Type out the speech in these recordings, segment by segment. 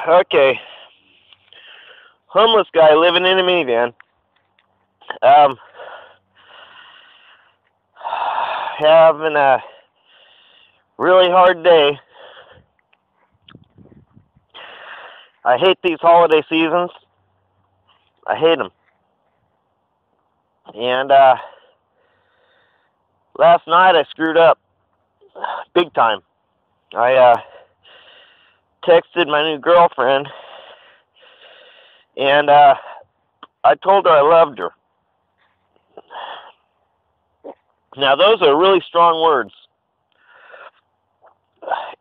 Okay. Homeless guy living in a minivan. Having a really hard day. I hate these holiday seasons. I hate them. And last night I screwed up big time. I texted my new girlfriend, and I told her I loved her. Now, those are really strong words,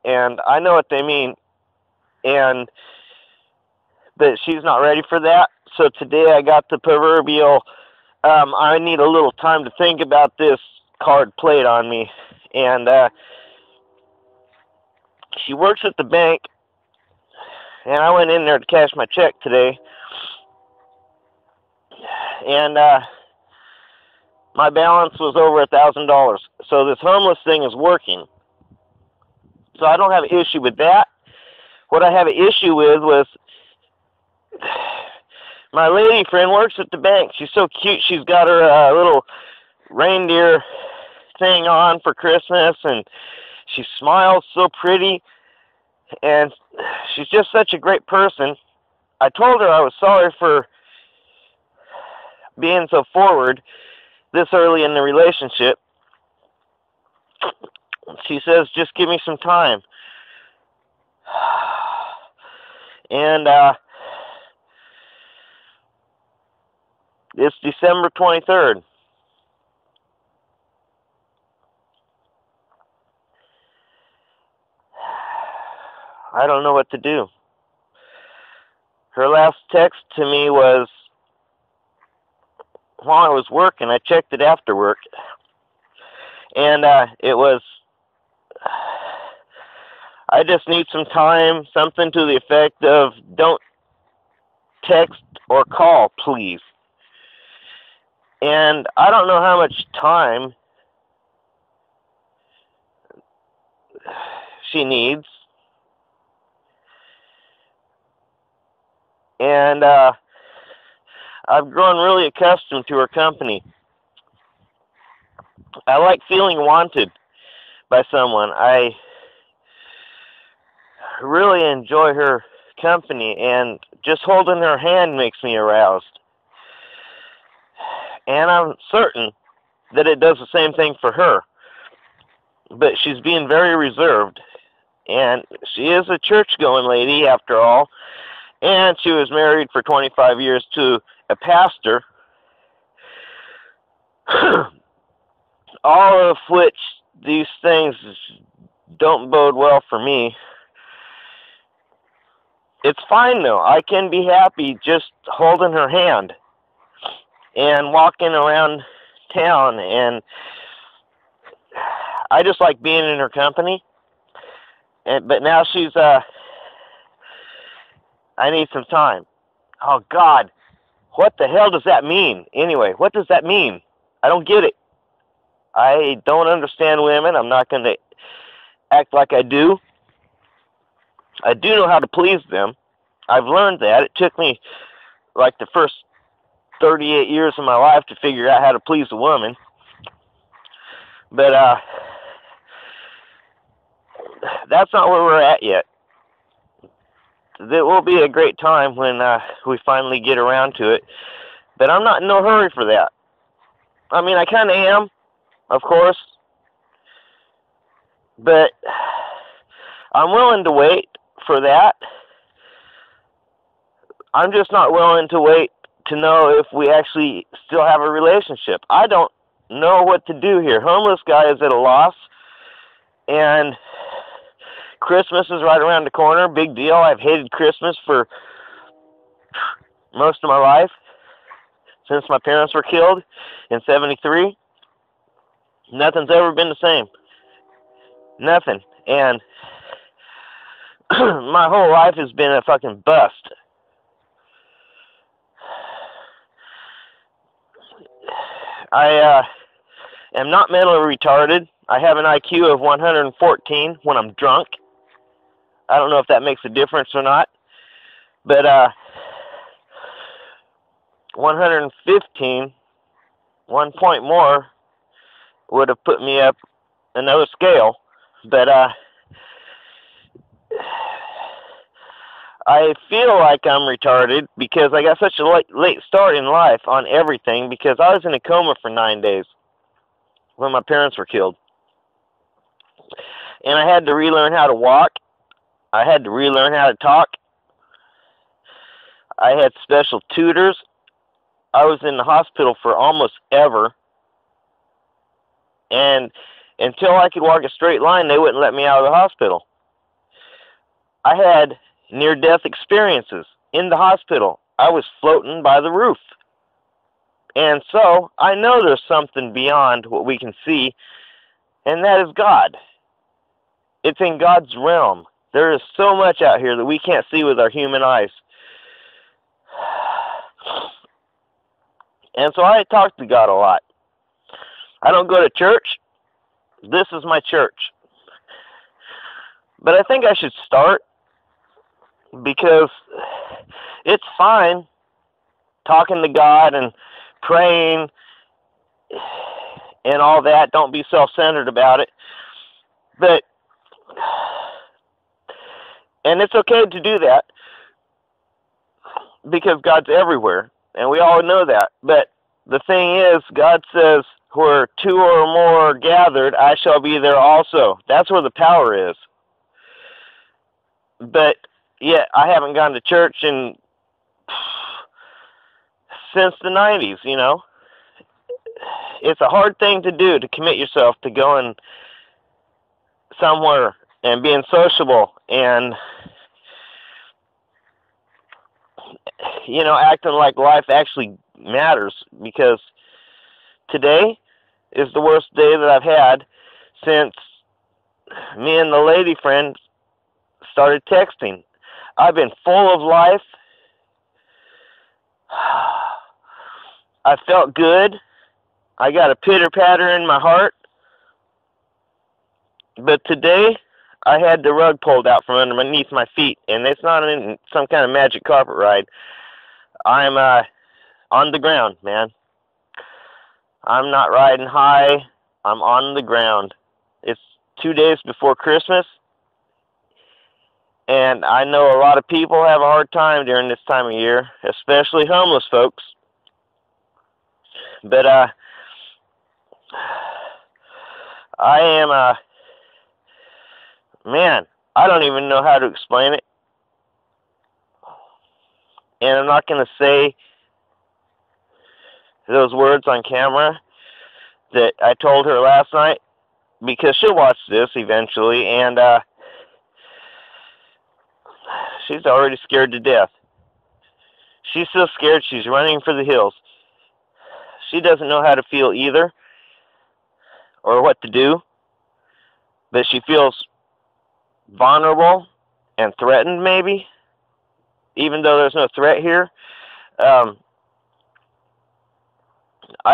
and I know what they mean, but she's not ready for that. So today I got the proverbial, I need a little time to think about this card played on me. And she works at the bank, and I went in there to cash my check today, and my balance was over $1,000. So this homeless thing is working. So I don't have an issue with that. What I have an issue with was my lady friend works at the bank. She's so cute. She's got her little reindeer thing on for Christmas, and she smiles so pretty, and she's just such a great person. I told her I was sorry for being so forward this early in the relationship. She says, just give me some time. And it's December 23rd. I don't know what to do. Her last text to me was while I was working. I checked it after work. And it was, I just need some time, something to the effect of, don't text or call, please. And I don't know how much time she needs. And I've grown really accustomed to her company. I like feeling wanted by someone. I really enjoy her company, and just holding her hand makes me aroused. And I'm certain that it does the same thing for her. But she's being very reserved. And she is a church-going lady, after all. And she was married for 25 years to a pastor. All of which, these things don't bode well for me. It's fine, though. I can be happy just holding her hand and walking around town, and I just like being in her company. But now she's, I need some time. Oh, God. What the hell does that mean? Anyway, what does that mean? I don't get it. I don't understand women. I'm not going to act like I do. I do know how to please them. I've learned that. It took me like the first 38 years of my life to figure out how to please a woman. But that's not where we're at yet. It will be a great time when we finally get around to it. But I'm not in no hurry for that. I mean, I kind of am, of course. But I'm willing to wait for that. I'm just not willing to wait to know if we actually still have a relationship. I don't know what to do here. Homeless guy is at a loss. And Christmas is right around the corner. Big deal. I've hated Christmas for most of my life, since my parents were killed in '73. Nothing's ever been the same. Nothing. And my whole life has been a fucking bust. I am not mentally retarded. I have an IQ of 114 when I'm drunk. I don't know if that makes a difference or not. But 115, 1 point more, would have put me up another scale. But I feel like I'm retarded because I got such a late start in life on everything, because I was in a coma for 9 days when my parents were killed. And I had to relearn how to walk. I had to relearn how to talk. I had special tutors. I was in the hospital for almost ever. And until I could walk a straight line, they wouldn't let me out of the hospital. I had near-death experiences in the hospital. I was floating by the roof. And so I know there's something beyond what we can see, and that is God. It's in God's realm. There is so much out here that we can't see with our human eyes. And so I talk to God a lot. I don't go to church. This is my church. But I think I should start, because it's fine talking to God and praying and all that. Don't be self-centered about it. And it's okay to do that, because God's everywhere, and we all know that. But the thing is, God says, where 2 or more are gathered, I shall be there also. That's where the power is. But yet, I haven't gone to church since the 90s, you know. It's a hard thing to do, to commit yourself to going somewhere and being sociable and, you know, acting like life actually matters, because today is the worst day that I've had since me and the lady friend started texting. I've been full of life. I felt good. I got a pitter-patter in my heart. But today, I had the rug pulled out from underneath my feet, and it's not in some kind of magic carpet ride. I'm on the ground, man. I'm not riding high. I'm on the ground. It's 2 days before Christmas, and I know a lot of people have a hard time during this time of year, especially homeless folks. But I am man, I don't even know how to explain it. And I'm not going to say those words on camera that I told her last night, because she'll watch this eventually, and she's already scared to death. She's so scared she's running for the hills. She doesn't know how to feel either, or what to do, but she feels vulnerable and threatened, maybe, even though there's no threat here. I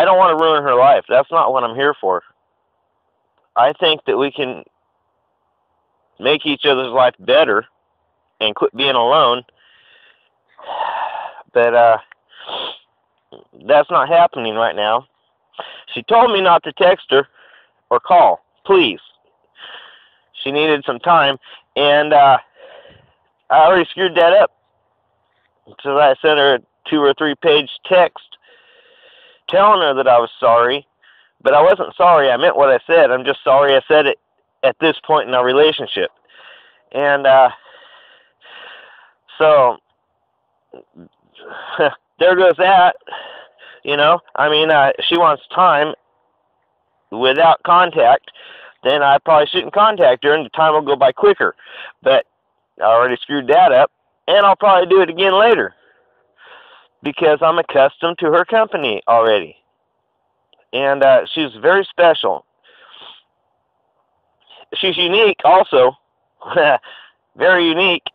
don't want to ruin her life. That's not what I'm here for. I think that we can make each other's life better and quit being alone, but that's not happening right now. She told me not to text her or call, please. She needed some time, and I already screwed that up. So I sent her a 2 or 3 page text telling her that I was sorry, but I wasn't sorry. I meant what I said. I'm just sorry I said it at this point in our relationship. And so there goes that. You know, I mean, she wants time without contact, then I probably shouldn't contact her, and the time will go by quicker. But I already screwed that up, and I'll probably do it again later, because I'm accustomed to her company already. And she's very special. She's unique also, very unique,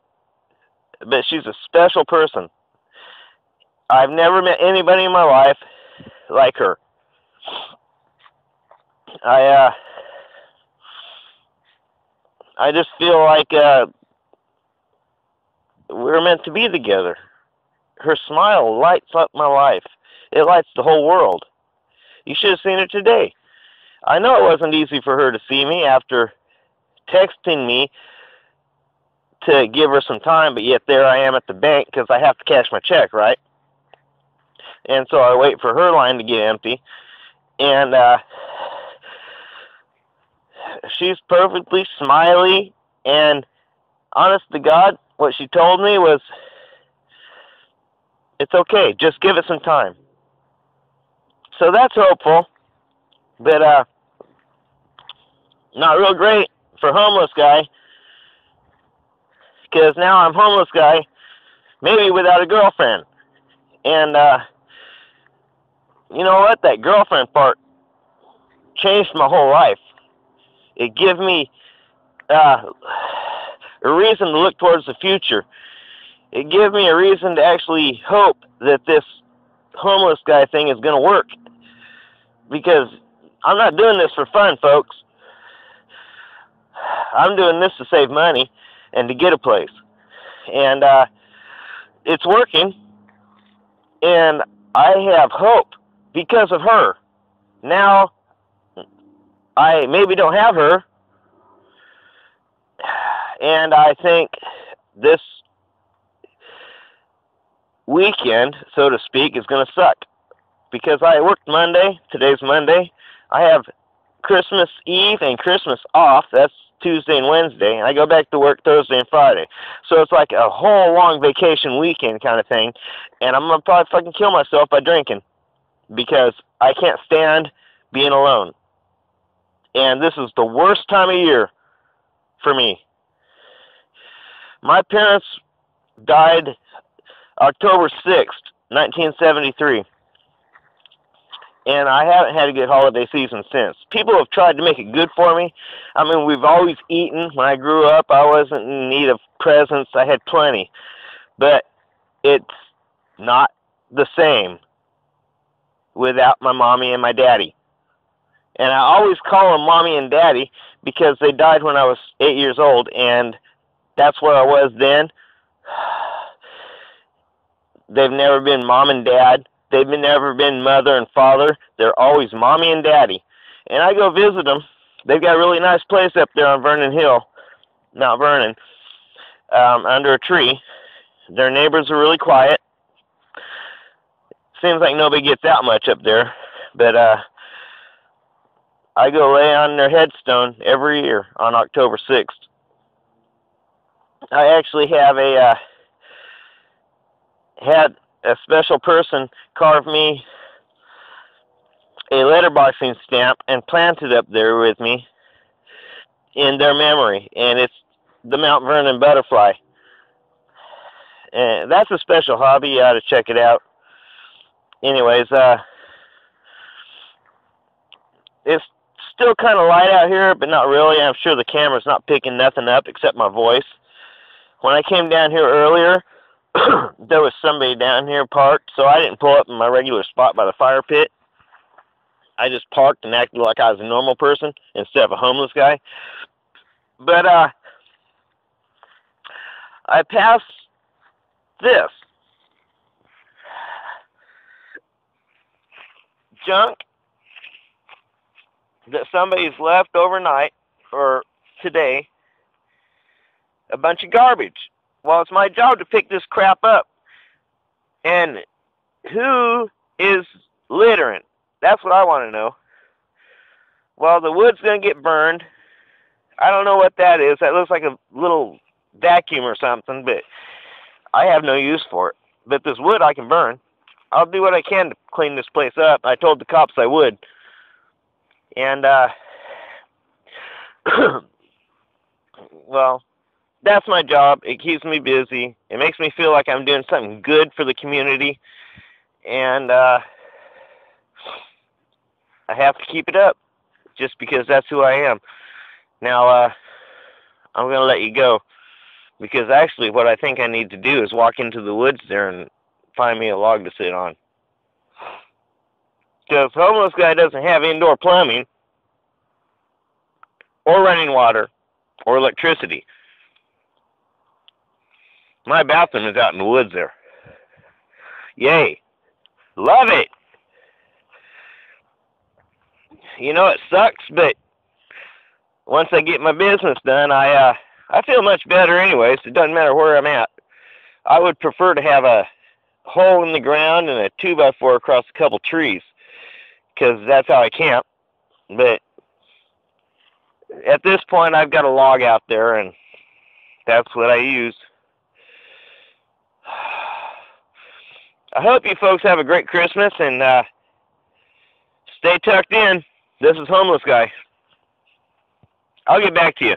but she's a special person. I've never met anybody in my life like her. I just feel like we're meant to be together. Her smile lights up my life. It lights the whole world. You should have seen her today. I know it wasn't easy for her to see me after texting me to give her some time, but yet there I am at the bank because I have to cash my check, right? And so I wait for her line to get empty, and she's perfectly smiley, and honest to God, what she told me was, it's okay, just give it some time. So that's hopeful, but not real great for homeless guy, because now I'm homeless guy, maybe without a girlfriend. And you know what? That girlfriend part changed my whole life. It gave me a reason to look towards the future. It gave me a reason to actually hope that this homeless guy thing is going to work. Because I'm not doing this for fun, folks. I'm doing this to save money and to get a place. And it's working. And I have hope because of her. Now, I maybe don't have her. And I think this weekend, so to speak, is going to suck. Because I worked Monday. Today's Monday. I have Christmas Eve and Christmas off. That's Tuesday and Wednesday. And I go back to work Thursday and Friday. So it's like a whole long vacation weekend kind of thing. And I'm going to probably fucking kill myself by drinking. Because I can't stand being alone. And this is the worst time of year for me. My parents died October 6th, 1973. And I haven't had a good holiday season since. People have tried to make it good for me. I mean, we've always eaten. When I grew up, I wasn't in need of presents. I had plenty. But it's not the same without my mommy and my daddy. And I always call them mommy and daddy because they died when I was 8 years old, and that's where I was then. They've never been mom and dad. They've never been mother and father. They're always mommy and daddy. And I go visit them. They've got a really nice place up there on Vernon Hill, Mount Vernon, under a tree. Their neighbors are really quiet. Seems like nobody gets out much up there. But I go lay on their headstone every year on October 6th. I actually have had a special person carve me a letterboxing stamp and plant it up there with me in their memory, and it's the Mount Vernon butterfly. And that's a special hobby. You ought to check it out. Anyways, it's still kind of light out here, but not really. I'm sure the camera's not picking nothing up except my voice. When I came down here earlier, there was somebody down here parked, so I didn't pull up in my regular spot by the fire pit. I just parked and acted like I was a normal person instead of a homeless guy. But I passed this junk that somebody's left overnight or today, a bunch of garbage. Well, it's my job to pick this crap up. And who is littering? That's what I want to know. Well, the wood's going to get burned. I don't know what that is. That looks like a little vacuum or something, but I have no use for it. But this wood I can burn. I'll do what I can to clean this place up. I told the cops I would. And, well, that's my job. It keeps me busy. It makes me feel like I'm doing something good for the community. And I have to keep it up just because that's who I am. Now, I'm going to let you go because actually what I think I need to do is walk into the woods there and find me a log to sit on. Because the homeless guy doesn't have indoor plumbing or running water or electricity. My bathroom is out in the woods there. Yay. Love it. You know, it sucks, but once I get my business done, I feel much better anyways. It doesn't matter where I'm at. I would prefer to have a hole in the ground and a 2x4 across a couple trees, because that's how I camp. But at this point, I've got a log out there, and that's what I use. I hope you folks have a great Christmas, and stay tucked in. This is Homeless Guy. I'll get back to you.